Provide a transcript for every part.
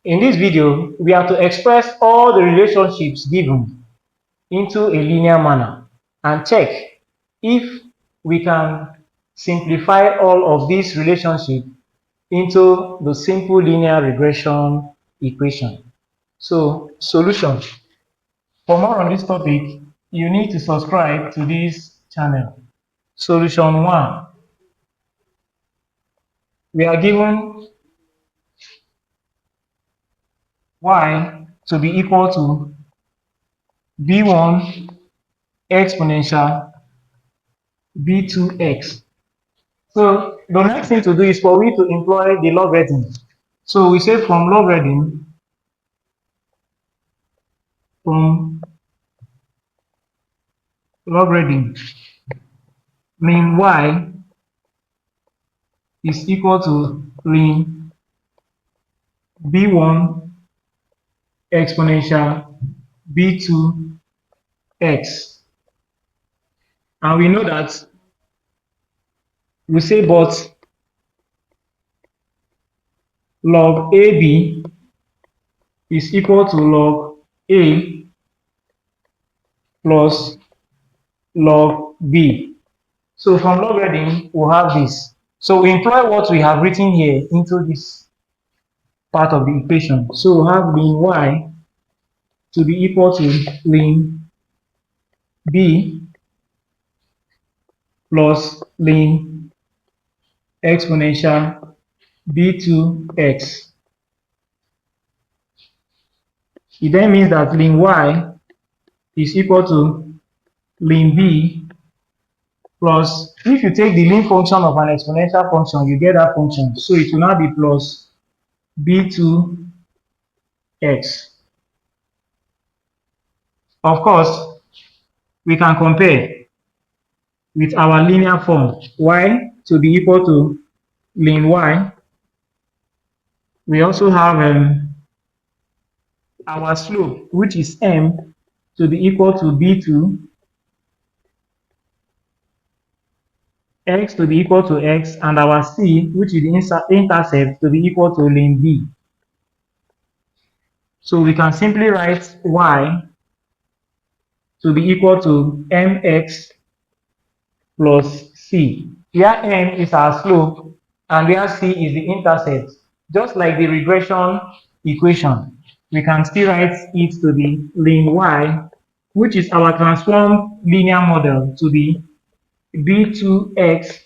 In this video, we are to express all the relationships given into a linear manner and check if we can simplify all of these relationships into the simple linear regression equation. So, solution. For more on this topic, you need to subscribe to this channel. Solution 1. We are given y to be equal to b1 exponential b2x. So the next thing to do is for we to employ the logarithm. So we say from logarithm ln y is equal to ln b1 exponential b2x. And we know that we say but log AB is equal to log A plus log B. So from logarithm, we'll have this. So we employ what we have written here into this part of the equation. So we'll have ln y to be equal to ln B plus ln exponential b2x. It then means that ln y is equal to ln b plus, if you take the ln function of an exponential function, you get that function. So it will now be plus b2x. Of course, we can compare with our linear form, y to be equal to ln y. We also have our slope, which is m, to be equal to b2, x to be equal to x, and our c, which is the intercept, to be equal to ln b. So we can simply write y to be equal to mx plus c, where m is our slope and where c is the intercept. Just like the regression equation, we can still write it to be ln y, which is our transformed linear model, to be b2x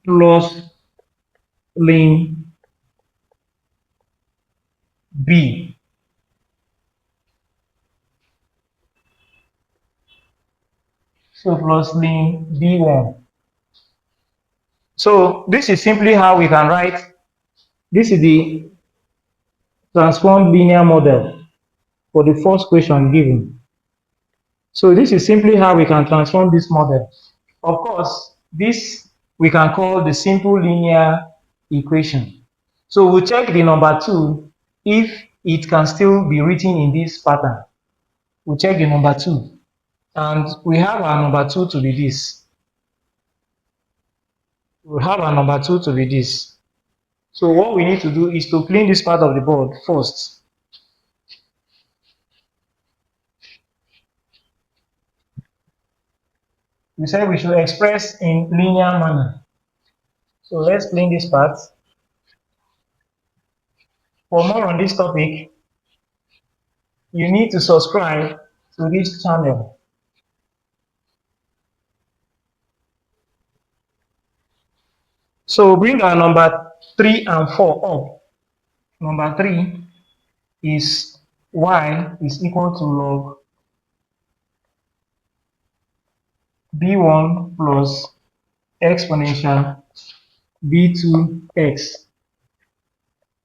plus ln b. So plus ln b1. So this is simply how we can write. This is the transformed linear model for the first question given. So this is simply how we can transform this model. Of course, this we can call the simple linear equation. So we'll check the number 2 if it can still be written in this pattern. We'll check the number 2. And we have our number 2 to be this. We have our number 2 to be this. So what we need to do is to clean this part of the board first. We said we should express in linear manner. So let's clean this part. For more on this topic, you need to subscribe to this channel. So bring our number 3 and 4 up. Number 3 is y is equal to log b1 plus exponential b2x.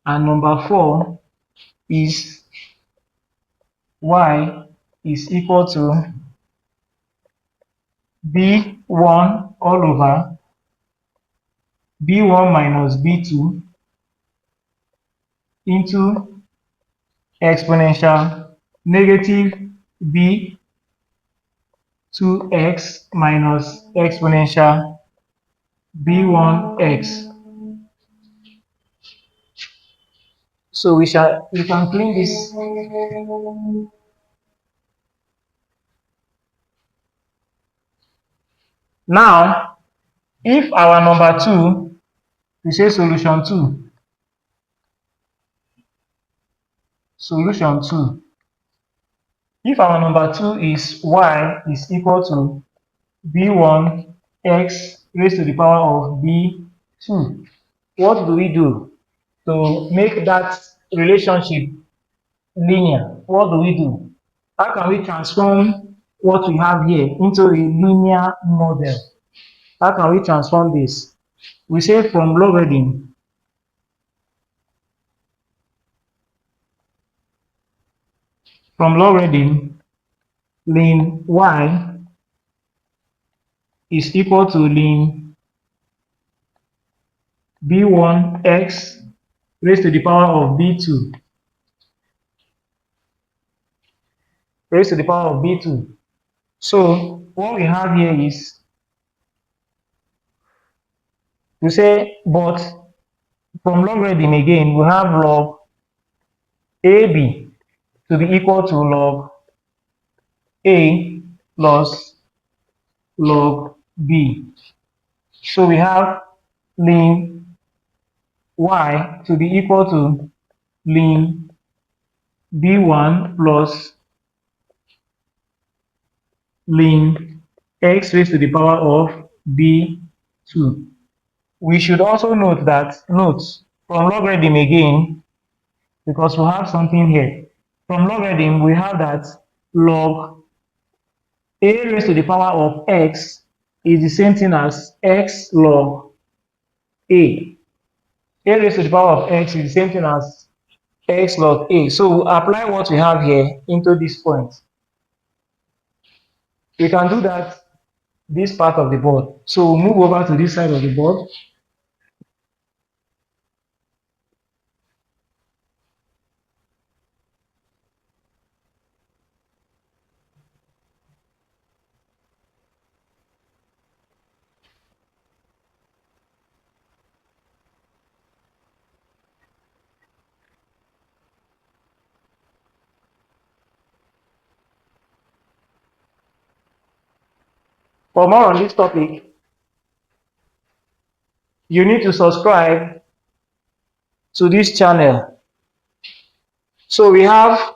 And number 4 is y is equal to b1 all over b1 minus b2 into exponential negative b2x minus exponential b1x. So we can clean this. Now, if our number 2, we say solution 2, solution 2. If our number 2 is y is equal to b1 x raised to the power of b2, what do we do to make that relationship linear? What do we do? How can we transform what we have here into a linear model? How can we transform this? We say from logarithm ln y is equal to ln b1 x raised to the power of b2 raised to the power of b2. So what we have here is to say, but from logarithm again, we have log ab to be equal to log a plus log b. So we have ln y to be equal to ln b1 plus ln x raised to the power of b2. We should also note from logarithm again, because we have something here. From logarithm, we have that log a raised to the power of x is the same thing as x log a. A raised to the power of x is the same thing as x log a. So we apply what we have here into this point. We can do that this part of the board. So we'll move over to this side of the board. For more on this topic, you need to subscribe to this channel. So we have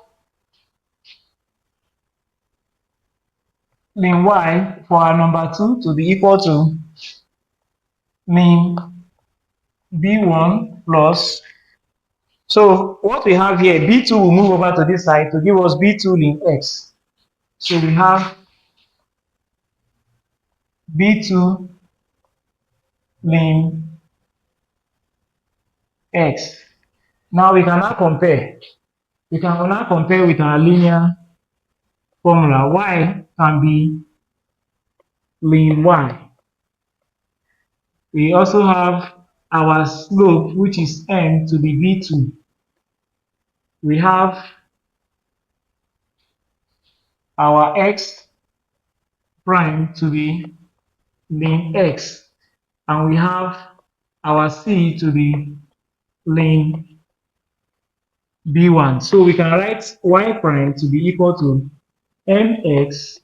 ln y for our number 2 to be equal to ln b1 plus. So what we have here, b2 will move over to this side to give us b2 ln x. So we have b2 ln x. Now we can now compare. We can now compare with our linear formula. Y can be ln y. We also have our slope, which is m, to be b2. We have our x prime to be ln x, and we have our c to be ln b1. So we can write y prime to be equal to mx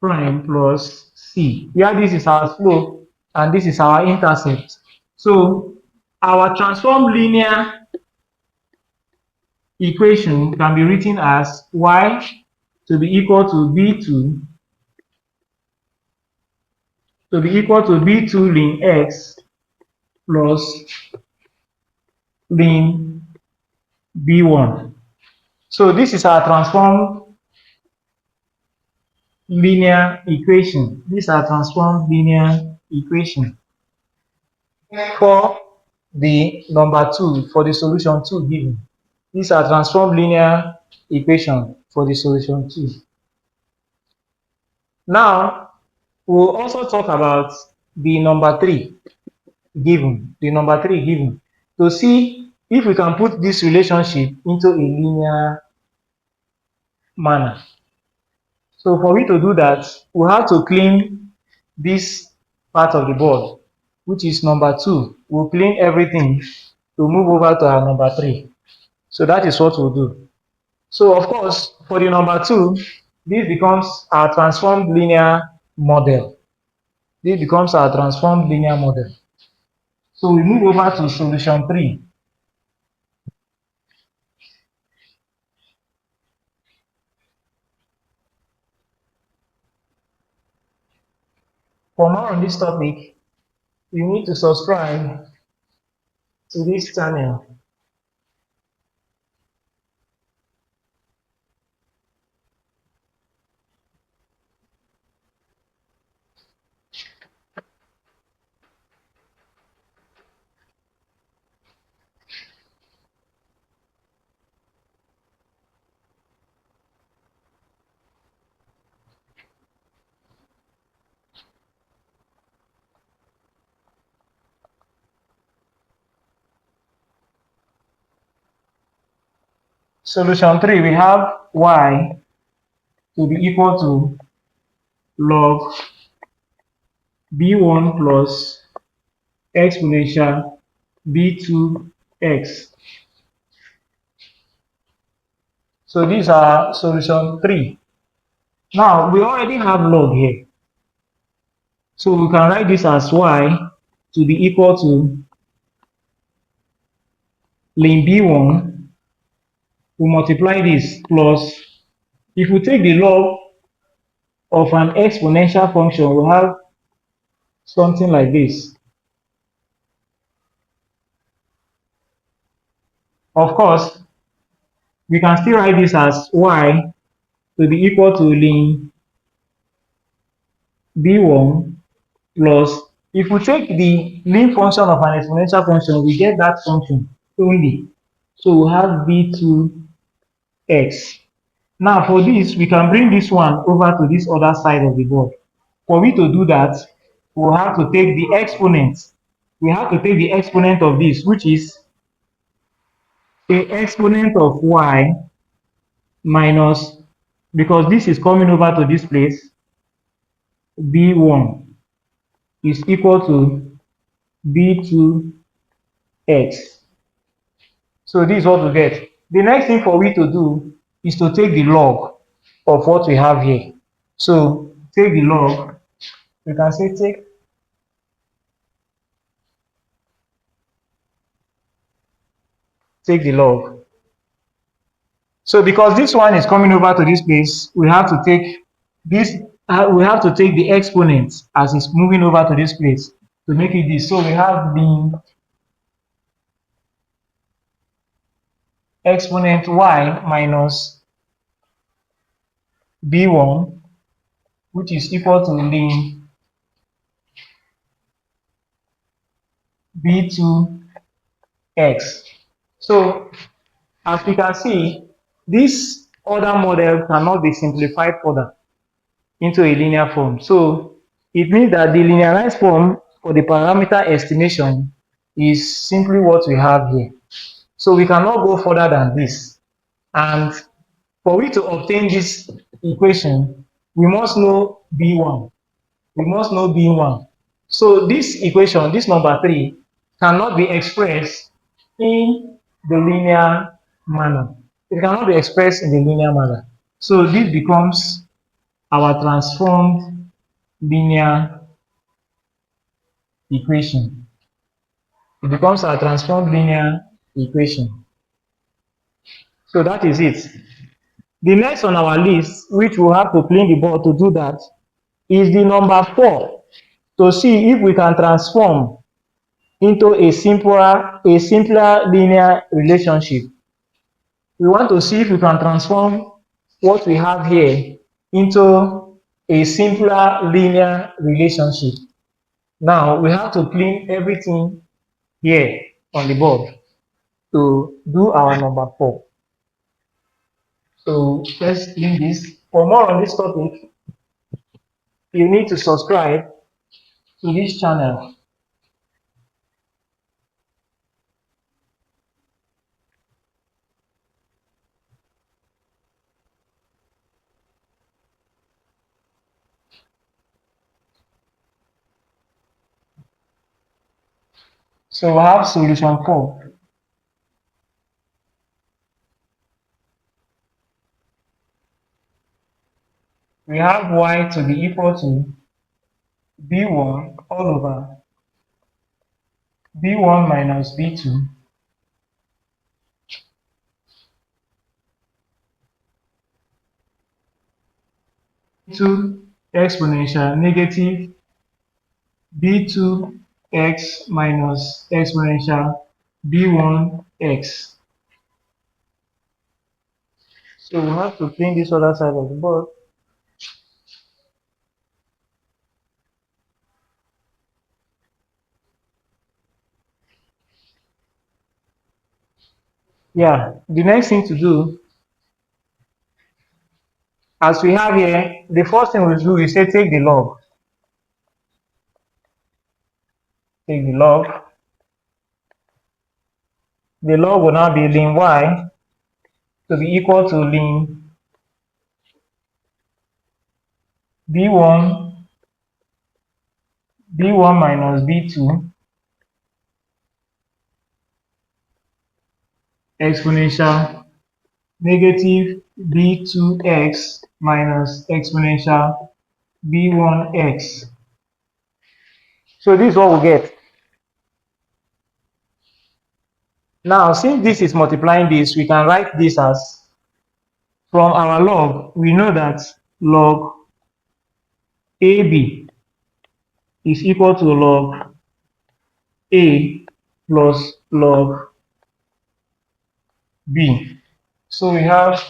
prime plus c, where this is our slope and this is our intercept. So our transform linear equation can be written as y to be equal to b2 ln x plus ln b1. So this is our transform linear equation. These are transform linear equation for the number 2, for the solution 2 given. These are transform linear equation for the solution 2. Now we'll also talk about the number 3 given, to see if we can put this relationship into a linear manner. So for we to do that, we have to clean this part of the board, which is number 2. We'll clean everything to move over to our number 3. So that is what we'll do. So of course, for the number 2, this becomes our transformed linear model. This becomes our transformed linear model. So we move over to solution 3. For more on this topic, you need to subscribe to this channel. Solution 3, we have y to be equal to log b1 plus exponential b2x. So these are solution 3. Now we already have log here. So we can write this as y to be equal to ln b1. We multiply this plus, if we take the log of an exponential function, we have something like this. Of course, we can still write this as y to be equal to ln b1 plus, if we take the ln function of an exponential function, we get that function only. So we have b2x. Now for this, we can bring this one over to this other side of the board. For me to do that, we'll have to take the exponent. We have to take the exponent of this, which is a exponent of y minus, because this is coming over to this place, b1 is equal to b2x. So this is what we get. The next thing for we to do is to take the log of what we have here. So take the log, we can say take the log. So because this one is coming over to this place, we have to take this, we have to take the exponent as it's moving over to this place to make it this. So we have the exponent y minus b1, which is equal to ln b2x. So as we can see, this other model cannot be simplified further into a linear form. So it means that the linearized form for the parameter estimation is simply what we have here. So we cannot go further than this. And for we to obtain this equation, we must know B1. We must know B1. So this equation, this number 3, cannot be expressed in the linear manner. It cannot be expressed in the linear manner. So this becomes our transformed linear equation. It becomes our transformed linear equation. So that is it. The next on our list, which we'll have to clean the board to do that, is the number 4, to see if we can transform into a simpler linear relationship. We want to see if we can transform what we have here into a simpler linear relationship. Now we have to clean everything here on the board to do our number 4. So let's clean this. For more on this topic, you need to subscribe to this channel. So we have solution 4. we have y to be equal to b1 all over b1 minus b2 exponential negative b2x minus exponential b1x. So we have to clean this other side of the board. Yeah, the next thing to do, as we have here, the first thing we do is say take the log. Take the log. The log will now be ln y to be equal to ln b1 minus b2 exponential negative b2x minus exponential b1x. So this is what we get. Now, since this is multiplying this, we can write this as, from our log, we know that log AB is equal to log A plus log B. So we have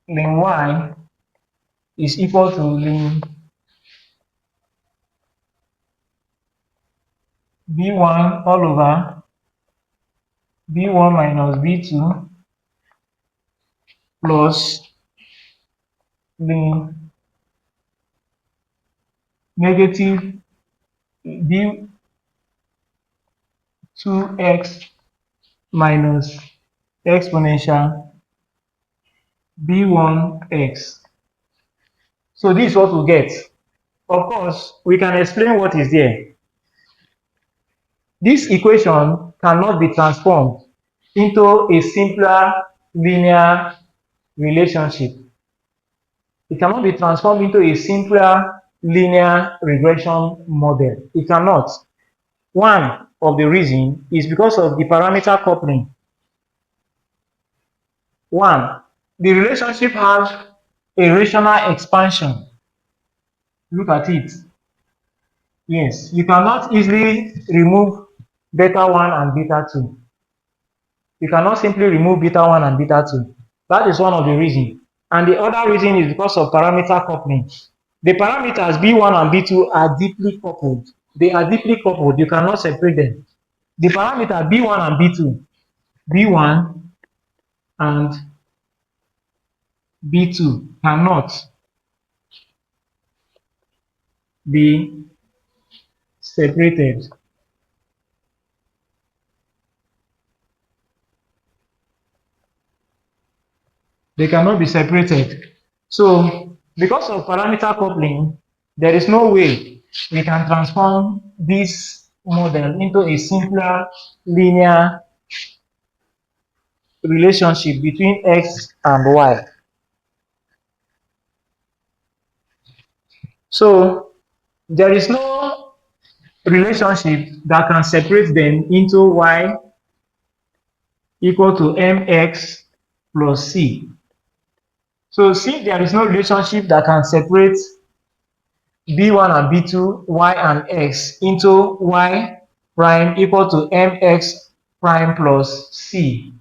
ln y is equal to ln b1 all over b1 minus b2 plus ln negative b2x minus exponential b1x. So this is what we get. Of course, we can explain what is there. This equation cannot be transformed into a simpler linear relationship. It cannot be transformed into a simpler linear regression model. It cannot. One of the reasons is because of the parameter coupling. One, the relationship has a rational expansion. Look at it. Yes, you cannot easily remove beta 1 and beta 2. You cannot simply remove beta 1 and beta 2. That is one of the reasons. And the other reason is because of parameter coupling. The parameters b1 and b2 are deeply coupled. They are deeply coupled. You cannot separate them. The parameter b1 and b2, b1 and b2 cannot be separated. They cannot be separated. So, because of parameter coupling, there is no way we can transform this model into a simpler linear relationship between x and y. So, there is no relationship that can separate them into y equal to mx plus c. So, since there is no relationship that can separate b1 and b2, y and x into y prime equal to mx prime plus c,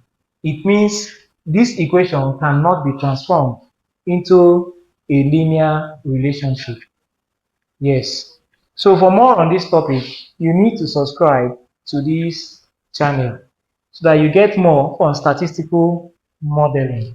it means this equation cannot be transformed into a linear relationship. Yes. So for more on this topic, you need to subscribe to this channel so that you get more on statistical modeling.